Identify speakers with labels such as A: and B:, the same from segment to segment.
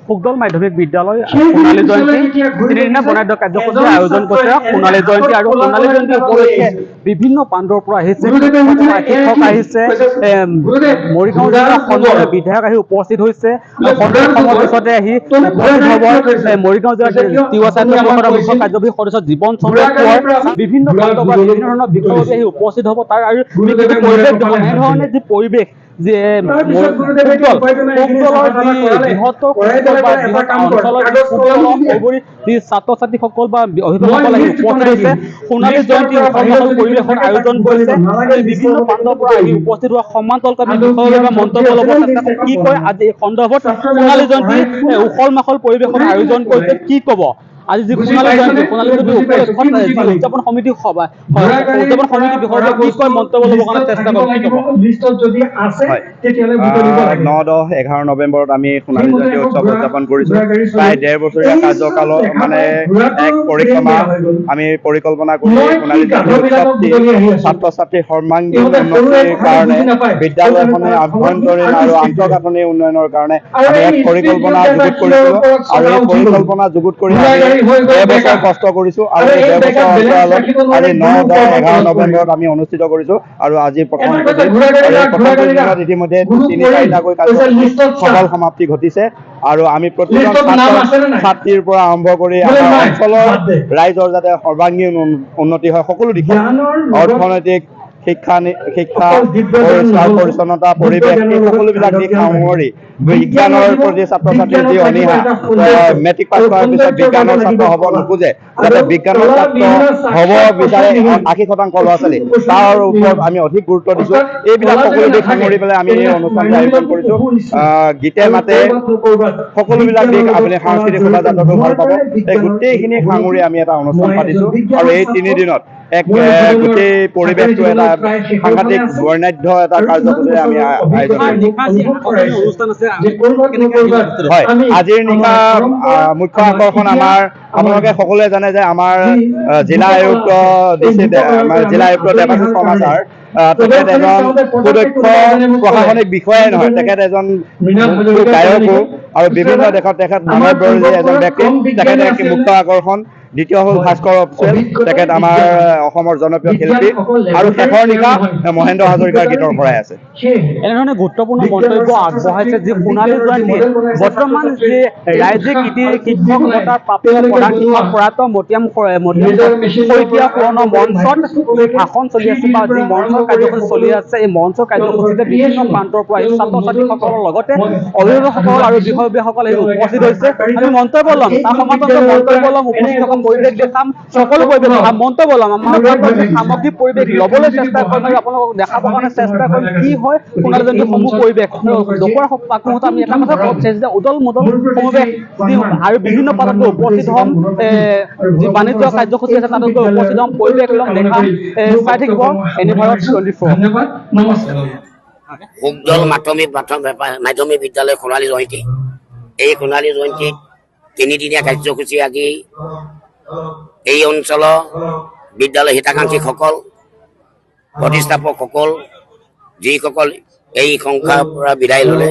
A: ফুকদল মাধ্যমিক বিদ্যালয় সোণালী জয়ন্তী তিনিদিনীয়া বৰ্ণাঢ্য কাৰ্যসূচীৰ আয়োজন কৰিছে। সোণালী জয়ন্তী আৰু সোণালী জয়ন্তী উপলক্ষে বিভিন্ন প্ৰান্তৰ পৰা আহিছে, শিক্ষক আহিছে, মৰিগাঁও জিলাৰ সন্মানীয় বিধায়ক আহি উপস্থিত হৈছে। সন্ধিয়া পিছতে আহি উপস্থিত হ'ব মৰিগাঁও জিলাৰ তিৱা স্বাস্থ্য পৰিষদৰ মুখ্য কাৰ্যবাহী সদস্য জীৱন চন্দ্ৰ কোঁৱৰ। বিভিন্ন প্ৰান্তৰ পৰা বিভিন্ন ধৰণৰ বিষয়ববী আহি উপস্থিত হ'ব। তাৰ আৰু পৰিৱেশ এনেধৰণে যি পৰিৱেশ যে ফুকদলৰ যি ছাত্ৰ ছাত্ৰীসকল বা অভিভাৱকসকল আহি উপস্থিত হৈছে। সোণালী জয়ন্তী পৰিৱেশৰ আয়োজন কৰিছে। বিভিন্ন প্ৰান্তৰ পৰা আহি উপস্থিত হোৱা সমান্তৰালভাৱে বিষয়ৰ বা মন্তব্য ল'ব চেষ্টা কৰিম। কি কয় আজি এই সন্দৰ্ভত সোণালী জয়ন্তী উখল মাখল পৰিৱেশৰ আয়োজন কৰিছে, কি ক'ব আজি যি সোণালী জয়ন্তী উপলক্ষত যি উদযাপন সমিতি সভা উদযাপন সমিতি বিষয়টো কি কয় মন্তব্য ল'বৰ কাৰণে চেষ্টা কৰিম।
B: 9-10-11 নৱেম্বৰত আমি সোণালী জয়ন্তী উৎসৱ উদযাপন কৰিছোঁ। প্ৰায় 1.5 বছৰীয়া কাৰ্যকালৰ মানে এক পৰিক্ৰমা আমি পৰিকল্পনা কৰি সোণালী জয়ন্তী উৎসৱটি ছাত্ৰ ছাত্ৰীৰ সৰ্বাংগীন উন্নতিৰ কাৰণে বিদ্যালয়খনে আভ্যন্তৰীণ আৰু আন্তঃগাঁথনি উন্নয়নৰ কাৰণে আমি এক পৰিকল্পনা যুগুত কৰিছিলোঁ আৰু এই পৰিকল্পনা যুগুত কৰি এবছৰ কষ্ট কৰিছোঁ আৰু এই এবছৰ অন্তৰালত আজি 9-10-11 নৱেম্বৰত আমি অনুষ্ঠিত কৰিছোঁ আৰু আজি প্ৰথম দিনত ইতিমধ্যে 3-4টাকৈ সফল সমাপ্তি ঘটিছে আৰু আমি প্ৰতিজন ছাত্ৰীৰ পৰা আৰম্ভ কৰি আমাৰ অঞ্চলৰ ৰাইজৰ যাতে সৰ্বাংগীন উন্নতি হয়, সকলো দিশে অৰ্থনৈতিক শিক্ষা পৰিষ্কাৰ পৰিচ্ছন্নতা পৰিৱেশ এই সকলোবিলাক দিশ সামৰি বিজ্ঞানৰ প্ৰতি ছাত্ৰ ছাত্ৰীৰ যি অনীহা, মেট্ৰিক পাছ কৰাৰ পিছত বিজ্ঞানৰ ছাত্ৰ হ'ব নোখোজে, যাতে বিজ্ঞানৰ ছাত্ৰ হ'ব বিচাৰে 80% ল'ৰা ছোৱালী, তাৰ ওপৰত আমি অধিক গুৰুত্ব দিছোঁ। এইবিলাক সকলো দিশ সামৰি পেলাই আমি এই অনুষ্ঠানটো আয়োজন কৰিছোঁ। গীতে মাতে সকলোবিলাক দিশ আপুনি সাংস্কৃতিক শোভাযাত্ৰাটো ভাল পাব। এই গোটেইখিনি সামৰি আমি এটা অনুষ্ঠান পাতিছোঁ আৰু এই 3 দিনত এক গোটেই পৰিৱেশটো এটা সাংঘাতিক বৰ্ণাঢ্য এটা কাৰ্যসূচীৰে আমি আয়োজন কৰিছোঁ। হয়, আজিৰ নিশা মুখ্য আকৰ্ষণ আমাৰ আপোনালোকে সকলোৱে জানে যে আমাৰ জিলা আয়ুক্ত জিলা আয়ুক্ত দেৱাশীষ শৰ্মা ছাৰ তেখেত এজন সুদক্ষ প্ৰশাসনিক বিষয়াই নহয়, তেখেত এজন গায়কো আৰু বিভিন্ন দেশত তেখেত মানৱ এজন ব্যক্তি, তেখেত এক মুখ্য আকৰ্ষণ। দ্বিতীয় হ'ল ভাস্কৰ অপচেল, তেখেত আমাৰ অসমৰ জনপ্ৰিয় শিল্পী আৰু শেষৰ নিশা মহেন্দ্ৰ হাজৰিকাৰ গীতৰ পৰাই আছে।
A: এনেধৰণে গুৰুত্বপূৰ্ণ মন্তব্য আগবঢ়াইছে যি সোণালী জয়ন্তী বৰ্তমান যি ৰাজ্যিক শিক্ষক বঁটাৰ প্ৰাপ্ত প্ৰধান শিক্ষক প্ৰয়াত মতিয়াম শইকীয়া পুৰণৰ মঞ্চত ভাষণ চলি আছে বা যি মঞ্চৰ কাৰ্যসূচী চলি আছে। এই মঞ্চৰ কাৰ্যসূচীতে বিভিন্ন প্ৰান্তৰ পৰা এই ছাত্ৰ ছাত্ৰীসকলৰ লগতে অভিভাৱকসকল আৰু বিষয়ববীয়াসকল এই উপস্থিত হৈছে। আমি মন্তব্য ল'ম, তাৰ সমান্তৰালভাৱে মন্তব্য ল'ম, উপস্থিত থকা পৰিৱেশ দেখাম, সকলো পৰিৱেশ দেখাম, মন্তব্য ল'ম। আমাৰ সামগ্ৰিক পৰিৱেশ ল'বলৈ চেষ্টা কৰিম আৰু আপোনালোকক দেখাবৰ কাৰণে চেষ্টা কৰিম কি হয় সোণালী জয়ন্তী সমূহ পৰিৱেশ। দুপৰীয়া পাকমুহূৰ্তত আমি এটা কথা ক'ব বিচাৰিছোঁ যে উদল মুদল সমাৱেশ আৰু বিভিন্ন প্ৰান্তত উপস্থিত হ'ম। যি বাণিজ্য কাৰ্যসূচী আছে তাত উপস্থিত হ'ম, পৰিৱেশ ল'ম, দেখাম। চাই থাকিব এনিভাৰত 24।
C: ফুকদল মাধ্যমিক বিদ্যালয় সোণালী জয়ন্তী, এই সোণালী জয়ন্তীত 3দিনীয়া কাৰ্যসূচী আজি এই অঞ্চলৰ বিদ্যালয় হিতাকাংক্ষীসকল, প্ৰতিষ্ঠাপকসকল, যিসকল এই সংসাৰৰ পৰা বিদায় ল'লে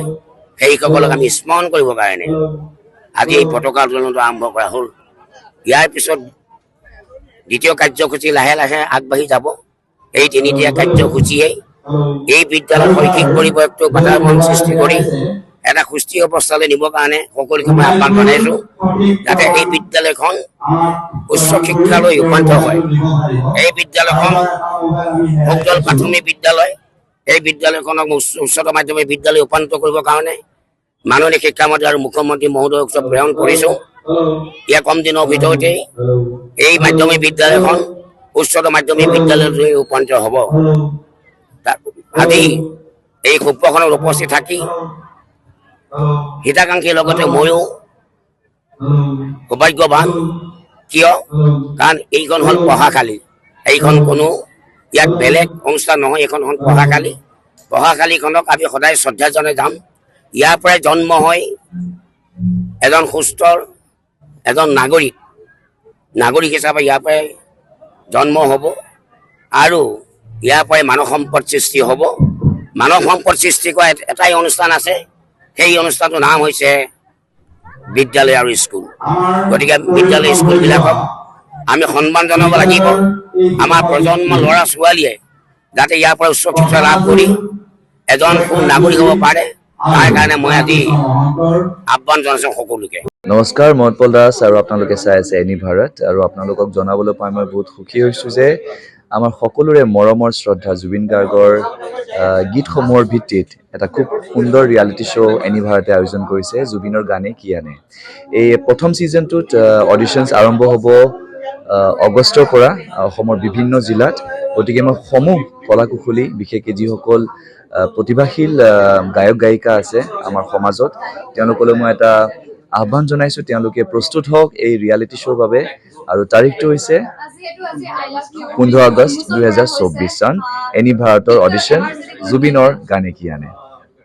C: সেইসকলক আমি স্মৰণ কৰিবৰ কাৰণে আজি এই পতাকা উত্তোলনটো আৰম্ভ কৰা হ'ল। ইয়াৰ পিছত দ্বিতীয় কাৰ্যসূচী লাহে লাহে আগবাঢ়ি যাব। এই 3দিনীয়া কাৰ্যসূচীয়ে এই বিদ্যালয়ৰ শৈক্ষিক পৰিৱেশটো বাতাবৰণ সৃষ্টি কৰি এটা সুস্থিৰ অৱস্থালৈ নিবৰ কাৰণে সকলোকে মই আহ্বান জনাইছোঁ, যাতে এই বিদ্যালয়খন উচ্চ শিক্ষালৈ ৰূপান্তৰ হয়। এই বিদ্যালয়খন ফুকদল প্ৰাথমিক বিদ্যালয়, এই বিদ্যালয়খনক উচ্চতৰ মাধ্যমিক বিদ্যালয় ৰূপান্তৰ কৰিবৰ কাৰণে মাননীয় শিক্ষামন্ত্ৰী আৰু মুখ্যমন্ত্ৰী মহোদয়ৰ ওচৰত প্ৰেৰণ কৰিছোঁ। ইয়াৰ কম দিনৰ ভিতৰতে এই মাধ্যমিক বিদ্যালয়খন উচ্চতৰ মাধ্যমিক বিদ্যালয়লৈ ৰূপান্তৰ হ'ব। আজি এই সূত্ৰখনত উপস্থিত থাকি হিতাকাংক্ষীৰ লগতে ময়ো সৌভাগ্যৱান, কিয় কাৰণ এইখন হ'ল পঢ়াশালী। এইখন কোনো ইয়াত বেলেগ অনুষ্ঠান নহয়, এইখন হ'ল পঢ়াশালী। পঢ়াশালীখনক আমি সদায় শ্ৰদ্ধা জনাই যাম। ইয়াৰ পৰাই জন্ম হয় এজন সুস্থ এজন নাগৰিক হিচাপে ইয়াৰ পৰাই জন্ম হ'ব আৰু ইয়াৰ পৰাই মানৱ সম্পদ সৃষ্টি হ'ব। মানৱ সম্পদ সৃষ্টি কৰা এটাই অনুষ্ঠান আছে, সেই অনুষ্ঠানটোৰ নাম হৈছে বিদ্যালয় আৰু স্কুল। গতিকে বিদ্যালয় স্কুলবিলাকক আমি সন্মান জনাব লাগিব। আমাৰ প্ৰজন্ম ল'ৰা ছোৱালীয়ে যাতে ইয়াৰ পৰা উচ্চ শিক্ষা লাভ কৰি এজন সুনাগৰিক হ'ব পাৰে, তাৰ কাৰণে মই আজি আহ্বান জনাইছোঁ সকলোকে।
D: নমস্কাৰ, মই উৎপল দাস আৰু আপোনালোকে চাই আছে এনি ভাৰত। আৰু আপোনালোকক জনাবলৈ পাই মই বহুত সুখী হৈছোঁ যে আমাৰ সকলোৰে মৰমৰ শ্ৰদ্ধা জুবিন গাৰ্গৰ গীতসমূহৰ ভিত্তিত এটা খুব সুন্দৰ ৰিয়েলিটি শ্ব' এনি ভাৰতে আয়োজন কৰিছে, জুবিনৰ গানে কি আনে। এই প্ৰথম ছিজনটোত অডিশ্যনছ আৰম্ভ হ'ব অগষ্টৰ পৰা অসমৰ বিভিন্ন জিলাত। গতিকে মই সমূহ কলা কুশলী, বিশেষকৈ যিসকল প্ৰতিভাশীল গায়ক গায়িকা আছে আমাৰ সমাজত, তেওঁলোকলৈ মই এটা আহ্বান জনাইছোঁ, তেওঁলোকে প্ৰস্তুত হওক এই ৰিয়েলিটি শ্ব'ৰ বাবে। আৰু তাৰিখটো হৈছে 15 আগষ্ট 2024 চন, এনি ভাৰতৰ অডিশ্যন জুবিনৰ গানে কি আনে।